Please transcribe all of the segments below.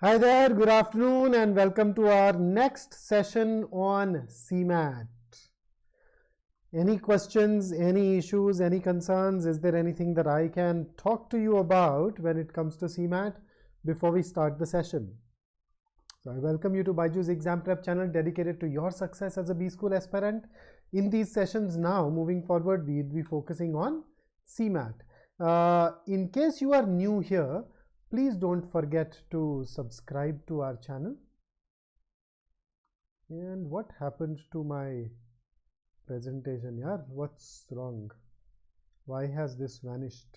Hi there, good afternoon and welcome to our next session on CMAT. Any questions, any issues, any concerns? Is there anything that I can talk to you about when it comes to CMAT before we start the session? So I welcome you to BYJU'S exam prep channel dedicated to your success as a B school aspirant. In these sessions now, moving forward, we'll be focusing on CMAT. In case you are new here, please don't forget to subscribe to our channel. And what happened to my presentation? Yeah, what's wrong? Why has this vanished?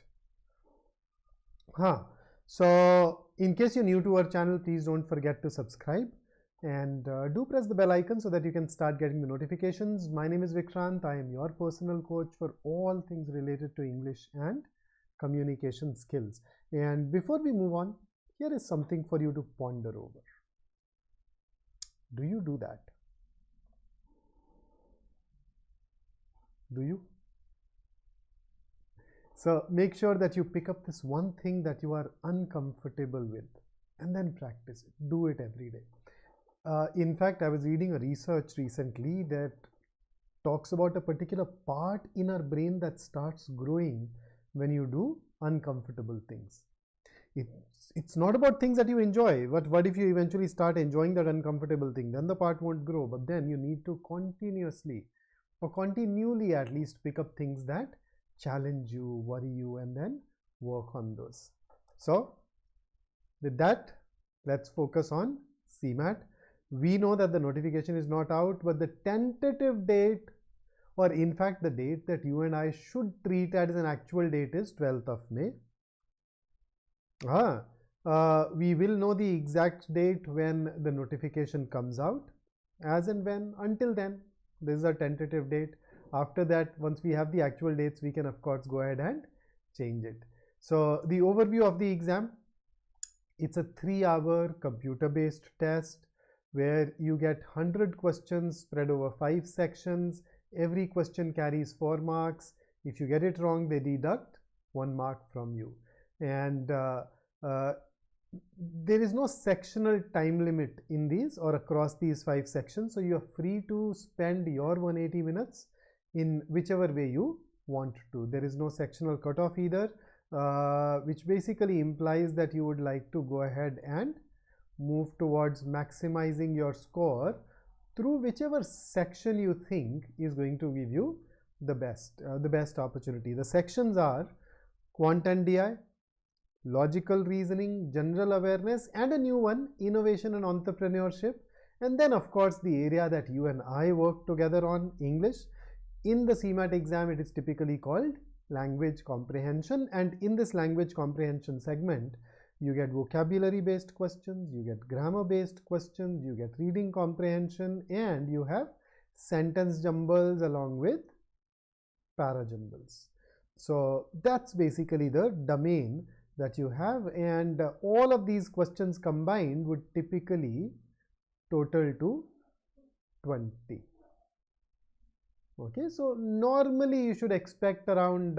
So in case you're new to our channel, please don't forget to subscribe and do press the bell icon so that you can start getting the notifications. My name is Vikrant. I am your personal coach for all things related to English and communication skills. And before we move on, here is something for you to ponder over. Do you do that? Do you? So make sure that you pick up this one thing that you are uncomfortable with and then practice it. Do it every day. In fact, I was reading a research recently that talks about a particular part in our brain that starts growing when you do uncomfortable things. It's not about things that you enjoy, but what if you eventually start enjoying that uncomfortable thing? Then the part won't grow, but then you need to continuously or continually at least pick up things that challenge you, worry you, and then work on those. So with that, let's focus on CMAT. We know that the notification is not out, but the tentative date, or in fact the date that you and I should treat as an actual date, is 12th of May. We will know the exact date when the notification comes out. As and when, until then, this is a tentative date. After that, once we have the actual dates, we can of course go ahead and change it. So the overview of the exam: it's a 3-hour computer-based test where you get 100 questions spread over 5 sections. Every question carries 4 marks. If you get it wrong, they deduct 1 mark from you. And there is no sectional time limit in these or across these 5 sections, so you are free to spend your 180 minutes in whichever way you want to. There is no sectional cutoff either, which basically implies that you would like to go ahead and move towards maximizing your score through whichever section you think is going to give you the best opportunity. The sections are Quant and DI, Logical Reasoning, General Awareness, and a new one, Innovation and Entrepreneurship. And then of course the area that you and I work together on, English. In the CMAT exam, it is typically called Language Comprehension, and in this Language Comprehension segment, you get vocabulary based questions, you get grammar based questions, you get reading comprehension, and you have sentence jumbles along with parajumbles. So that's basically the domain that you have, and all of these questions combined would typically total to 20. Okay, so normally you should expect around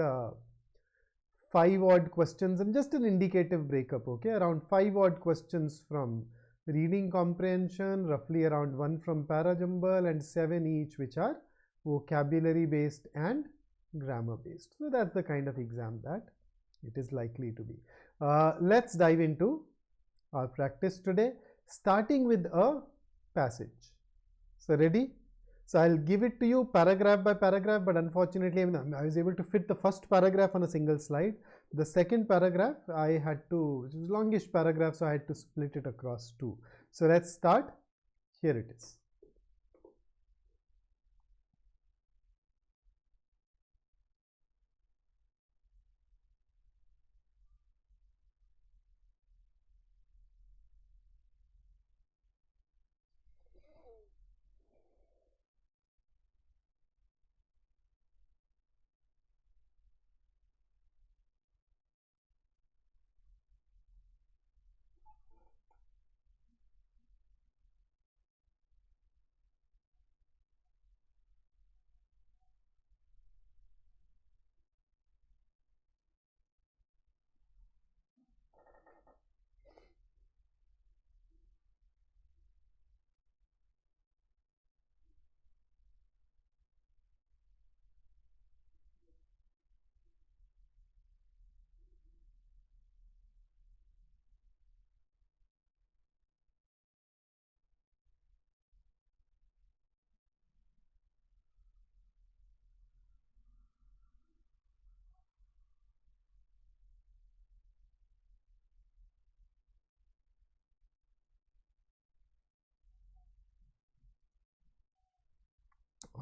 5 odd questions, and just an indicative breakup. Okay, around 5 odd questions from reading comprehension, roughly around 1 from parajumble, and 7 each which are vocabulary based and grammar based. So that's the kind of exam that it is likely to be. Let's dive into our practice today, starting with a passage. So ready? So I'll give it to you paragraph by paragraph, but unfortunately I was able to fit the first paragraph on a single slide. The second paragraph I had to, it was a longish paragraph, so I had to split it across 2. So let's start. Here it is.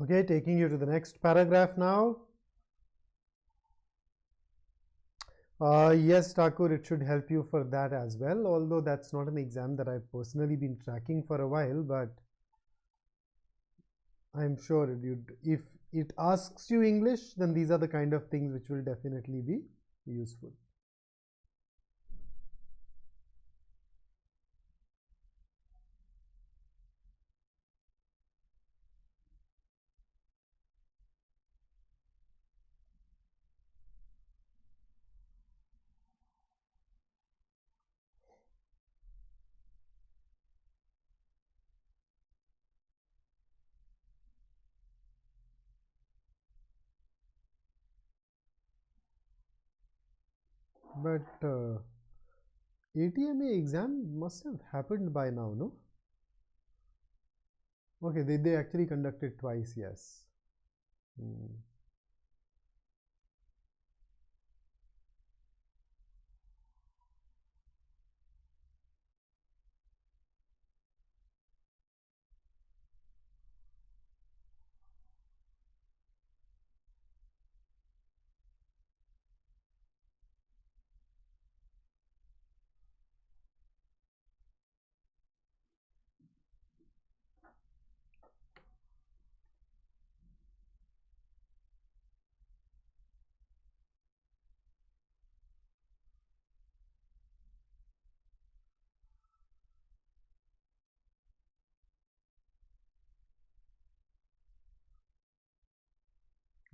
Okay, taking you to the next paragraph now. Yes, Thakur, it should help you for that as well, although that's not an exam that I've personally been tracking for a while, but I'm sure if it asks you English, then these are the kind of things which will definitely be useful. But ATMA exam must have happened by now, no? Okay, they actually conducted twice, yes.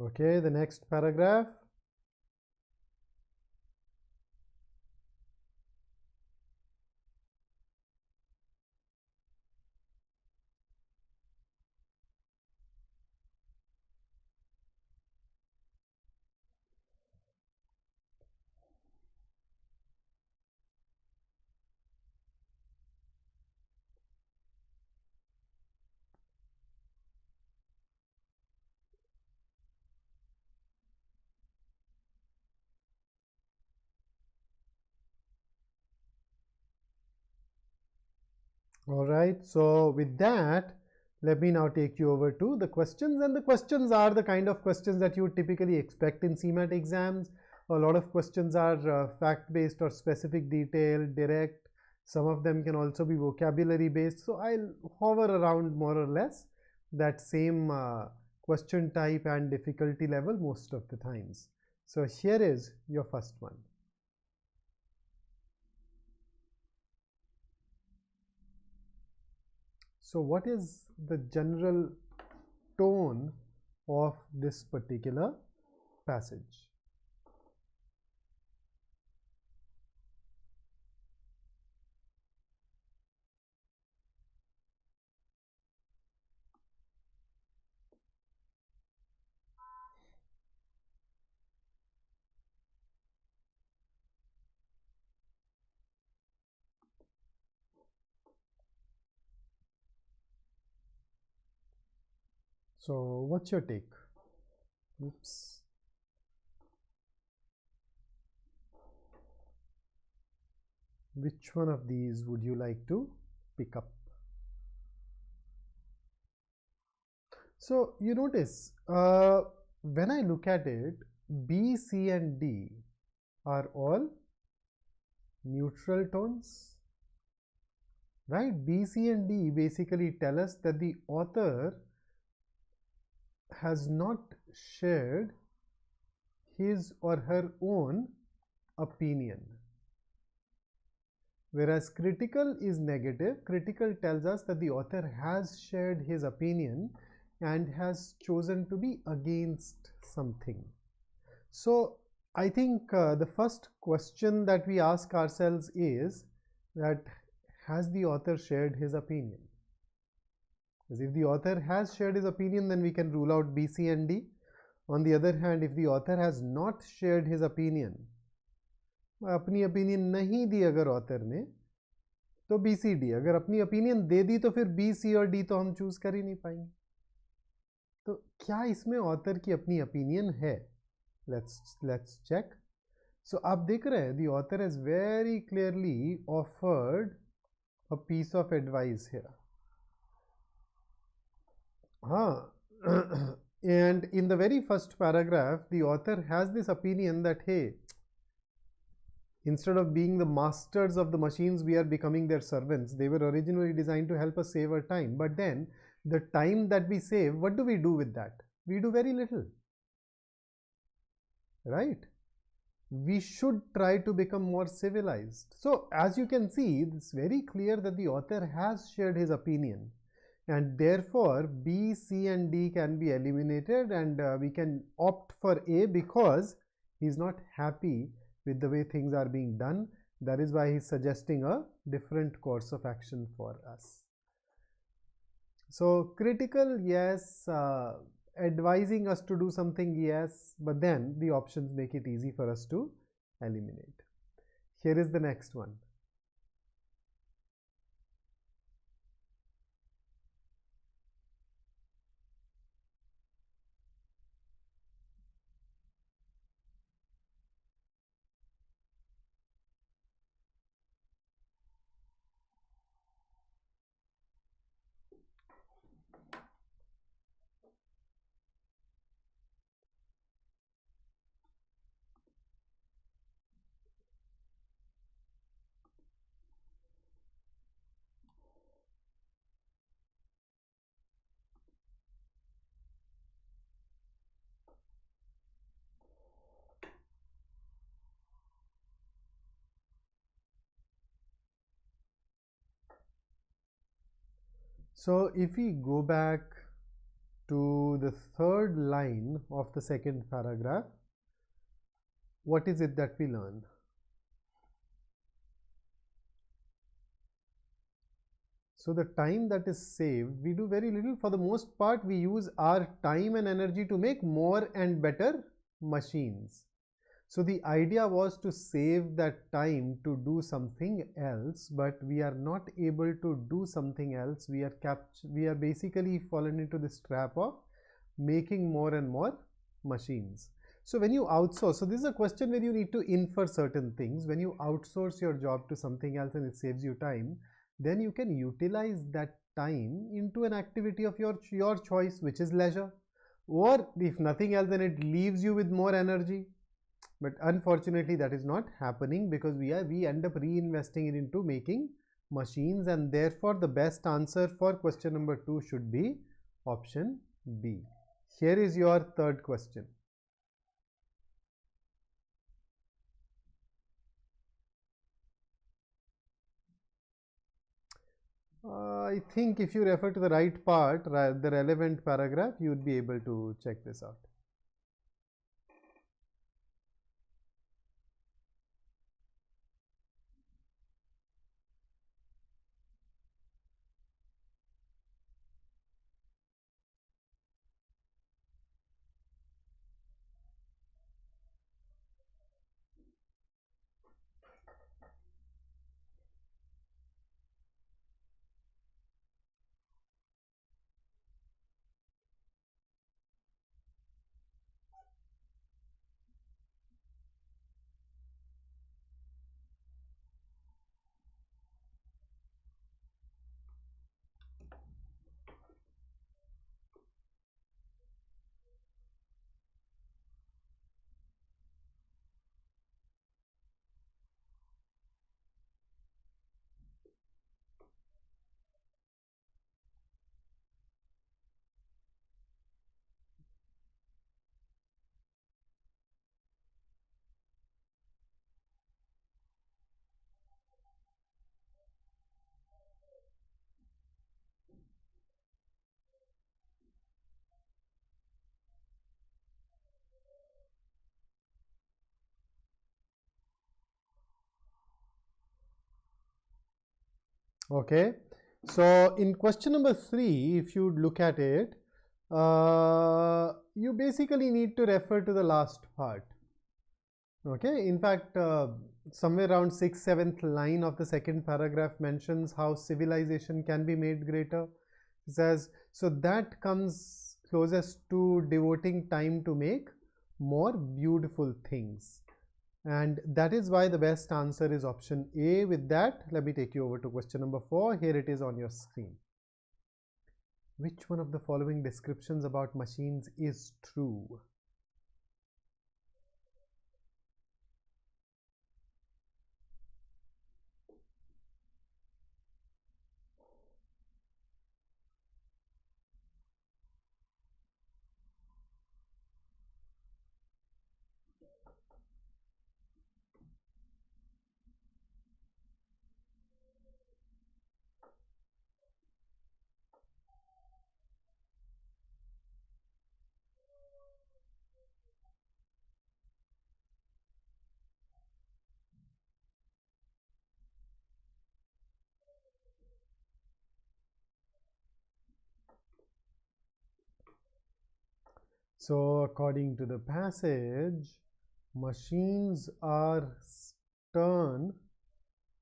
Okay, the next paragraph. All right, so with that, let me now take you over to the questions. And the questions are the kind of questions that you would typically expect in CMAT exams. A lot of questions are fact-based or specific detail, direct. Some of them can also be vocabulary-based. So I'll hover around more or less that same question type and difficulty level most of the times. So here is your first one. So what is the general tone of this particular passage? So what's your take? Oops. Which one of these would you like to pick up? So you notice when I look at it, B, C and D are all neutral tones, right? B, C and D basically tell us that the author has not shared his or her own opinion. Whereas critical is negative. Critical tells us that the author has shared his opinion and has chosen to be against something. So I think the first question that we ask ourselves is that has the author shared his opinion? Because if the author has shared his opinion, then we can rule out B, C and D. On the other hand, if the author has not shared his opinion, अपनी opinion नहीं दी अगर author ने, तो B, C, D. अगर अपनी opinion दे दी तो फिर B, C और D तो हम choose कर ही नहीं पाएंगे. तो क्या इसमें author की अपनी opinion है? Let's check. So आप देख रहे हैं, the author has very clearly offered a piece of advice here. हाँ, And in the very first paragraph, the author has this opinion that, hey, instead of being the masters of the machines, we are becoming their servants. They were originally designed to help us save our time. But then the time that we save, what do we do with that? We do very little, right? We should try to become more civilized. So as you can see, it's very clear that the author has shared his opinion, and therefore B, C and D can be eliminated, and we can opt for A because he's not happy with the way things are being done. That is why he's suggesting a different course of action for us. So critical, yes. Advising us to do something, yes, but then the options make it easy for us to eliminate. Here is the next one. So if we go back to the third line of the second paragraph, what is it that we learn? So the time that is saved, we do very little. For the most part, we use our time and energy to make more and better machines. So the idea was to save that time to do something else, but we are not able to do something else. We are basically fallen into this trap of making more and more machines. So when you outsource, so this is a question where you need to infer certain things. When you outsource your job to something else and it saves you time, then you can utilize that time into an activity of your choice, which is leisure. Or if nothing else, then it leaves you with more energy. But unfortunately that is not happening because we end up reinvesting it into making machines, and therefore the best answer for question number 2 should be option B. Here is your third question. I think if you refer to the right part, the relevant paragraph, you would be able to check this out. Okay, so in question number 3, if you look at it, you basically need to refer to the last part. Okay, in fact, somewhere around 6th, 7th line of the second paragraph mentions how civilization can be made greater. It says, so that comes closest to devoting time to make more beautiful things. And that is why the best answer is option A. With that, let me take you over to question number 4. Here it is on your screen. Which one of the following descriptions about machines is true? So according to the passage, machines are stern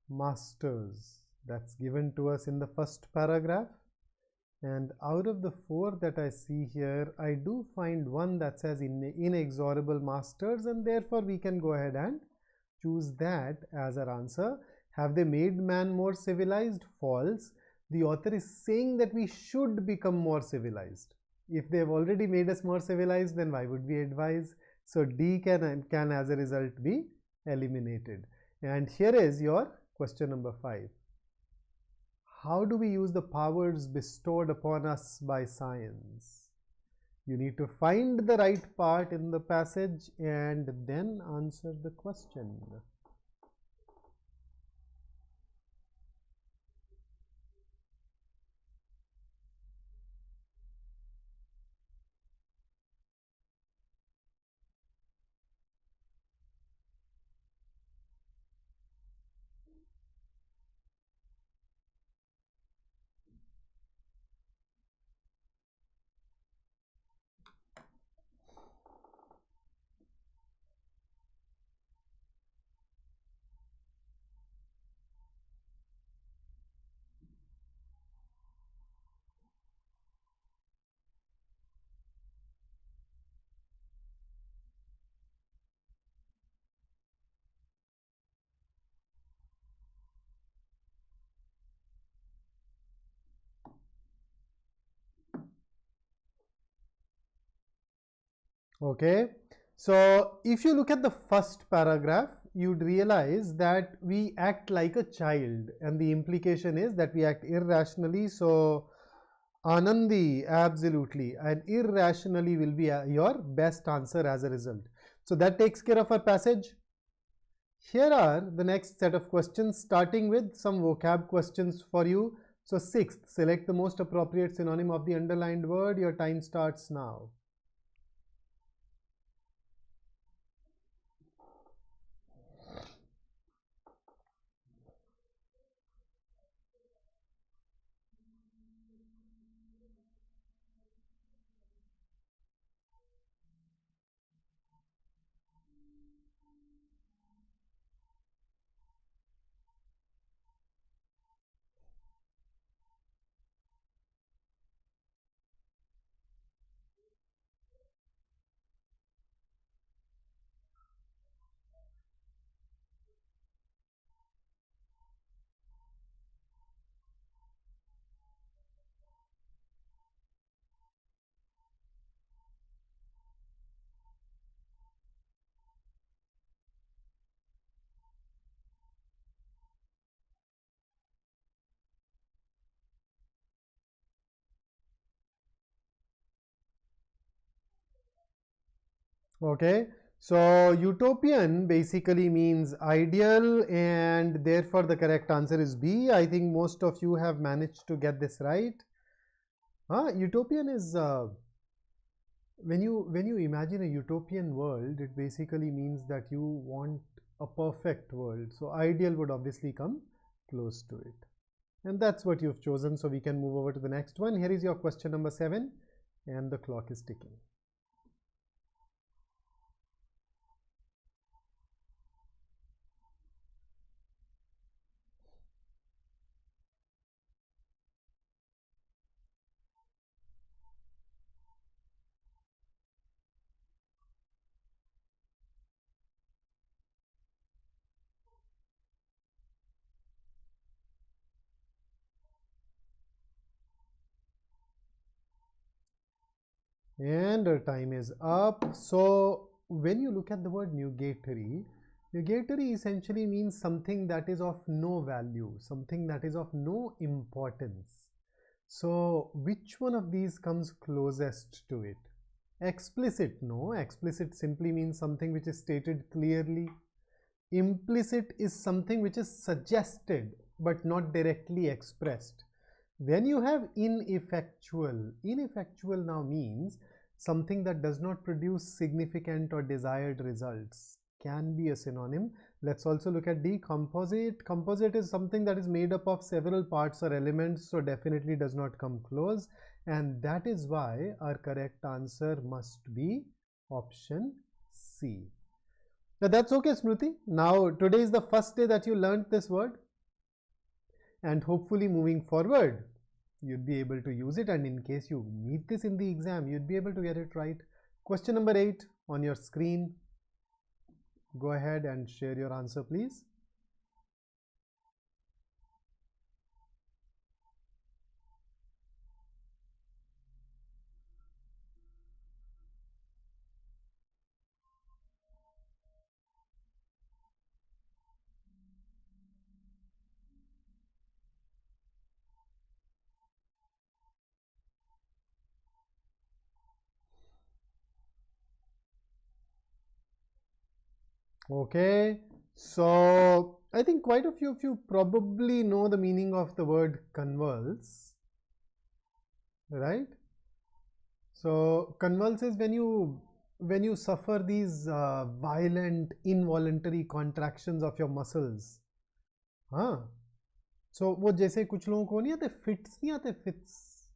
masters. That's given to us in the first paragraph. And out of the four that I see here, I do find one that says inexorable masters, and therefore we can go ahead and choose that as our answer. Have they made man more civilized? False. The author is saying that we should become more civilized. If they have already made us more civilized, then why would we advise? So D can as a result be eliminated. And here is your question number 5. How do we use the powers bestowed upon us by science? You need to find the right part in the passage and then answer the question. Okay, so if you look at the first paragraph, you'd realize that we act like a child, and the implication is that we act irrationally. So Anandi, absolutely, and irrationally will be your best answer as a result. So that takes care of our passage. Here are the next set of questions, starting with some vocab questions for you. So sixth, select the most appropriate synonym of the underlined word. Your time starts now. Okay, so utopian basically means ideal, and therefore the correct answer is B. I think most of you have managed to get this right. Utopian is when you imagine a utopian world, it basically means that you want a perfect world. So ideal would obviously come close to it, and that's what you've chosen. So we can move over to the next one. Here is your question number 7, and the clock is ticking. And our time is up. So when you look at the word nugatory, nugatory essentially means something that is of no value, something that is of no importance. So which one of these comes closest to it? Explicit, no. Explicit simply means something which is stated clearly. Implicit is something which is suggested but not directly expressed. Then you have ineffectual. Ineffectual now means something that does not produce significant or desired results. Can be a synonym. Let's also look at decomposite. Composite is something that is made up of several parts or elements, so definitely does not come close. And that is why our correct answer must be option C. Now that's okay, Smriti. Now today is the first day that you learned this word, and hopefully moving forward you'd be able to use it, and in case you meet this in the exam you'd be able to get it right. Question number 8 on your screen. Go ahead and share your answer, please. Okay, so I think quite a few of you probably know the meaning of the word convulse, right? So convulse is when you suffer these violent involuntary contractions of your muscles. हाँ, so वो जैसे कुछ लोगों को नहीं आते fits, नहीं आते fits,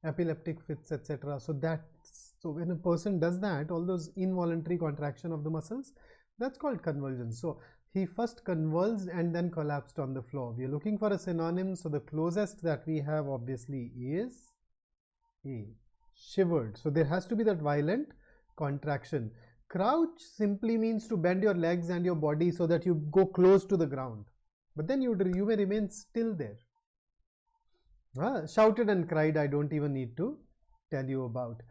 epileptic fits, etc. So when a person does that, all those involuntary contraction of the muscles, that's called convulsion. So he first convulsed and then collapsed on the floor. We are looking for a synonym, so the closest that we have obviously is A, shivered. So there has to be that violent contraction. Crouch simply means to bend your legs and your body so that you go close to the ground, but then you may remain still there. Shouted and cried, I don't even need to tell you about.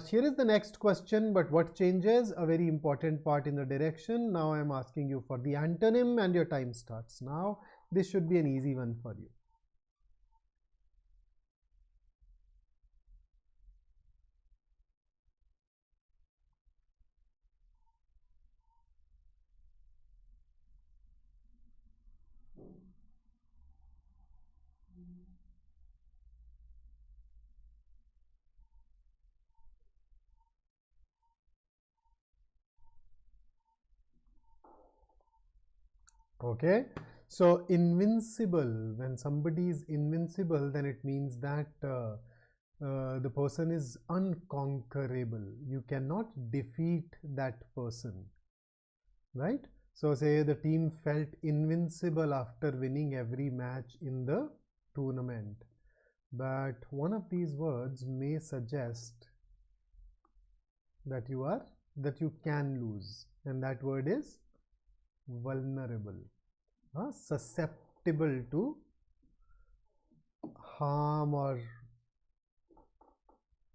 Here is the next question, but what changes? A very important part in the direction. Now I am asking you for the antonym and your time starts now. This should be an easy one for you. Okay, so invincible, when somebody is invincible, then it means that the person is unconquerable. You cannot defeat that person, right? So say the team felt invincible after winning every match in the tournament, but one of these words may suggest that you can lose, and that word is vulnerable, susceptible to harm or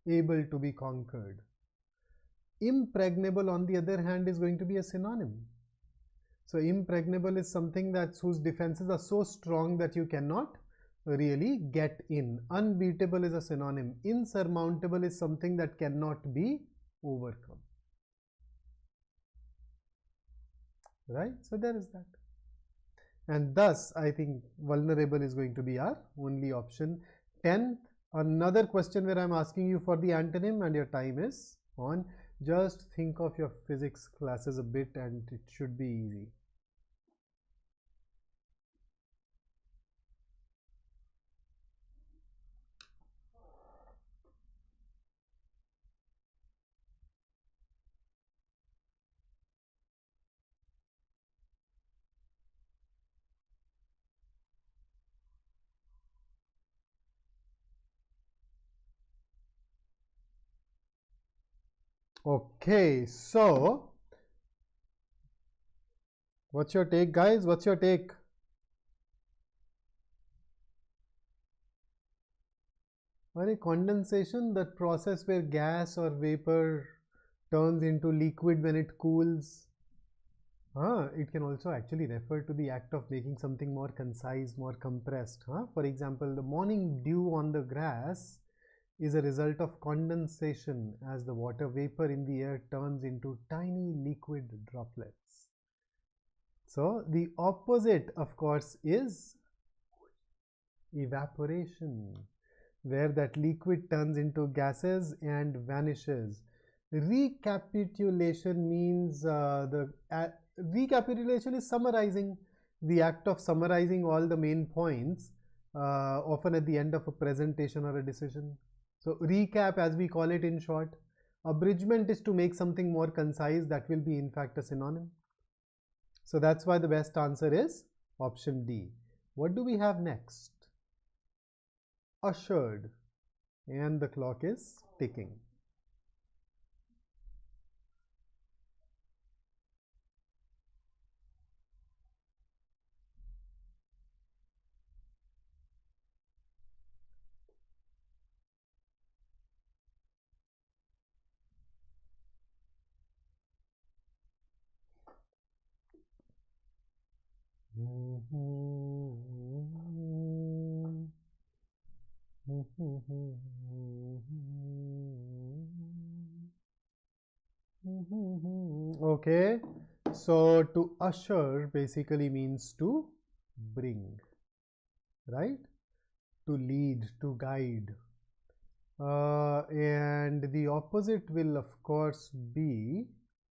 able to be conquered. Impregnable, on the other hand, is going to be a synonym. So impregnable is something whose defenses are so strong that you cannot really get in. Unbeatable is a synonym. Insurmountable is something that cannot be overcome. Right? So there is that. And thus, I think vulnerable is going to be our only option. 10th, another question where I'm asking you for the antonym and your time is on. Just think of your physics classes a bit and it should be easy. Okay, so what's your take, guys? What's your take? Or a condensation, that process where gas or vapor turns into liquid when it cools. It can also actually refer to the act of making something more concise, more compressed. For example, the morning dew on the grass is a result of condensation as the water vapor in the air turns into tiny liquid droplets. So the opposite, of course, is evaporation, where that liquid turns into gases and vanishes. Recapitulation means recapitulation is summarizing, the act of summarizing all the main points, often at the end of a presentation or a decision. So recap, as we call it in short. Abridgment is to make something more concise. That will be in fact a synonym. So that's why the best answer is option D. What do we have next? Ushered, and the clock is ticking. Okay, so to usher basically means to bring, right? To lead, to guide. And the opposite will of course be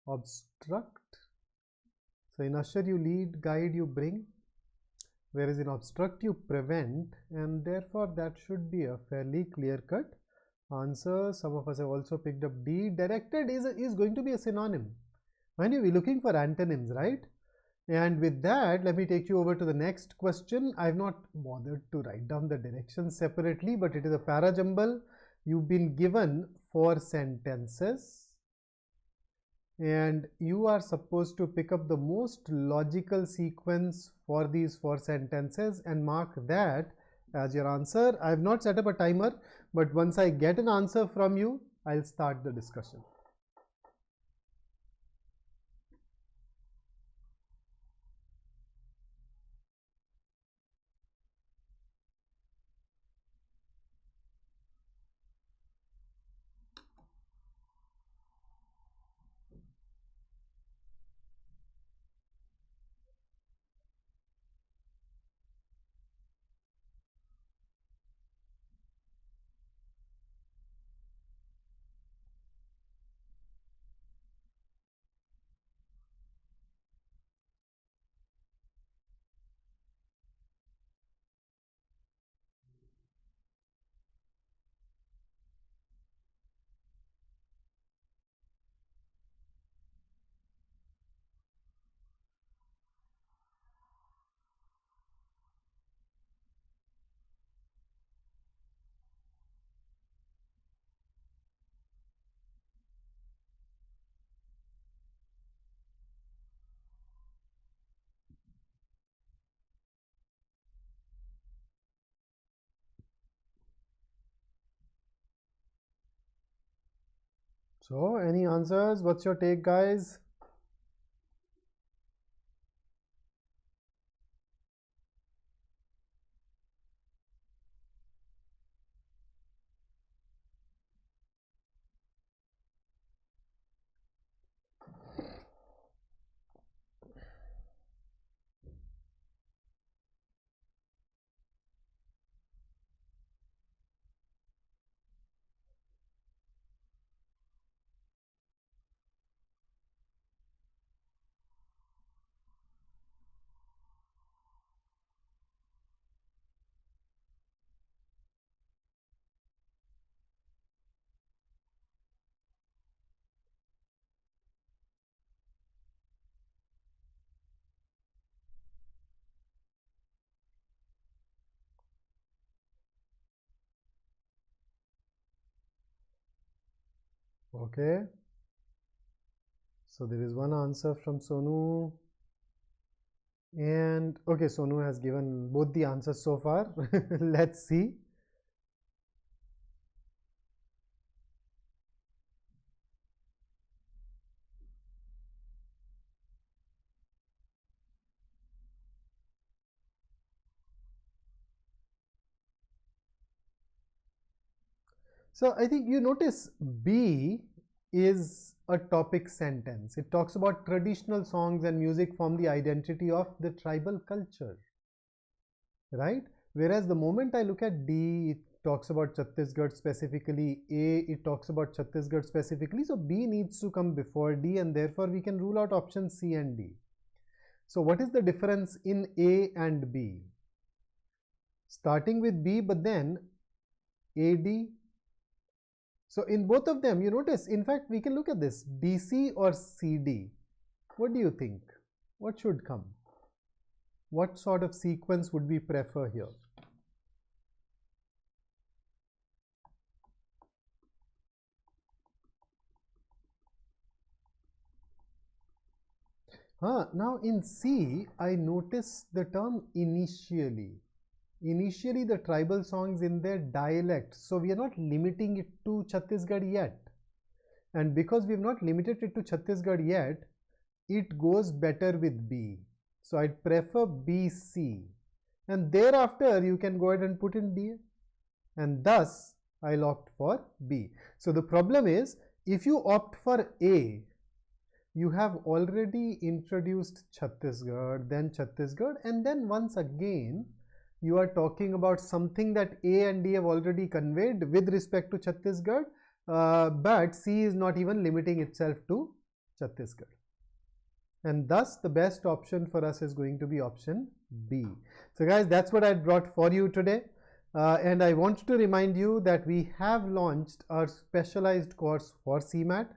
obstruct. So in usher you lead, guide you bring, whereas in obstruct you prevent, and therefore that should be a fairly clear-cut answer. Some of us have also picked up D. Directed is going to be a synonym. When you be looking for antonyms, right? And with that, let me take you over to the next question. I've not bothered to write down the directions separately, but it is a parajumble. You've been given 4 sentences and you are supposed to pick up the most logical sequence for these 4 sentences and mark that as your answer. I have not set up a timer, but once I get an answer from you, I'll start the discussion. So, any answers? What's your take, guys? Okay. So there is one answer from Sonu. And okay, Sonu has given both the answers so far. Let's see. So I think you notice B is a topic sentence. It talks about traditional songs and music form the identity of the tribal culture, right? Whereas the moment I look at D, it talks about Chhattisgarh specifically. A, it talks about Chhattisgarh specifically. So B needs to come before D, and therefore we can rule out options C and D. So what is the difference in A and B? Starting with B, but then AD. So in both of them, you notice, in fact, we can look at this, DC or CD. What do you think? What should come? What sort of sequence would we prefer here? Now in C, I notice the term initially. Initially, the tribal songs in their dialect. So we are not limiting it to Chhattisgarh yet. And because we have not limited it to Chhattisgarh yet, it goes better with B. So I'd prefer BC. And thereafter, you can go ahead and put in D. And thus, I'll opt for B. So the problem is, if you opt for A, you have already introduced Chhattisgarh, and then once again, you are talking about something that A and D have already conveyed with respect to Chhattisgarh, but C is not even limiting itself to Chhattisgarh. And thus, the best option for us is going to be option B. So guys, that's what I brought for you today. And I want to remind you that we have launched our specialized course for CMAT.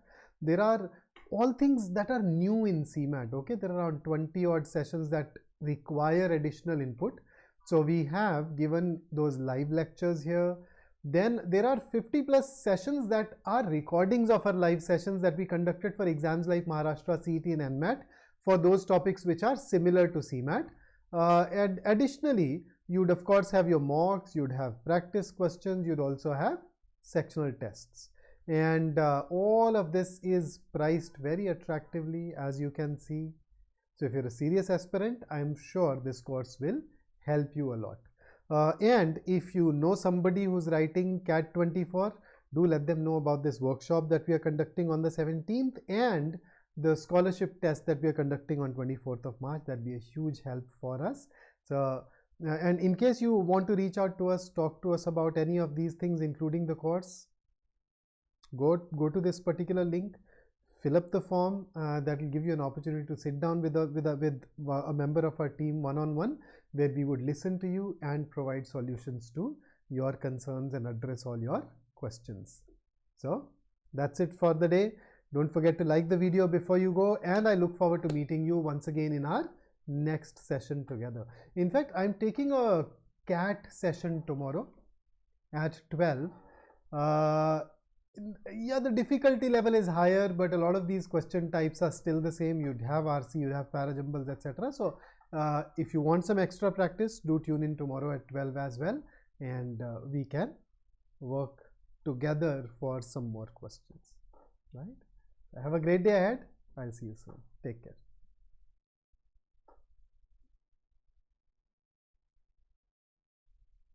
There are all things that are new in CMAT, okay? There are around 20 odd sessions that require additional input. So we have given those live lectures here. Then there are 50 plus sessions that are recordings of our live sessions that we conducted for exams like Maharashtra, CET and NMAT for those topics which are similar to CMAT. And additionally, you'd of course have your mocks, you'd have practice questions, you'd also have sectional tests. And all of this is priced very attractively, as you can see. So if you're a serious aspirant, I'm sure this course will help you a lot. And if you know somebody who's writing CAT 24, do let them know about this workshop that we are conducting on the 17th and the scholarship test that we are conducting on 24th of March. That'd be a huge help for us. So, and in case you want to reach out to us, talk to us about any of these things, including the course, go to this particular link, fill up the form. That will give you an opportunity to sit down with a member of our team one-on-one, where we would listen to you and provide solutions to your concerns and address all your questions. So that's it for the day. Don't forget to like the video before you go, and I look forward to meeting you once again in our next session together. In fact, I'm taking a CAT session tomorrow at 12. Yeah, the difficulty level is higher, but a lot of these question types are still the same. You'd have RC, you'd have parajumbles, etc. So if you want some extra practice, do tune in tomorrow at 12 as well, and we can work together for some more questions, right? Have a great day ahead. I'll see you soon. Take care.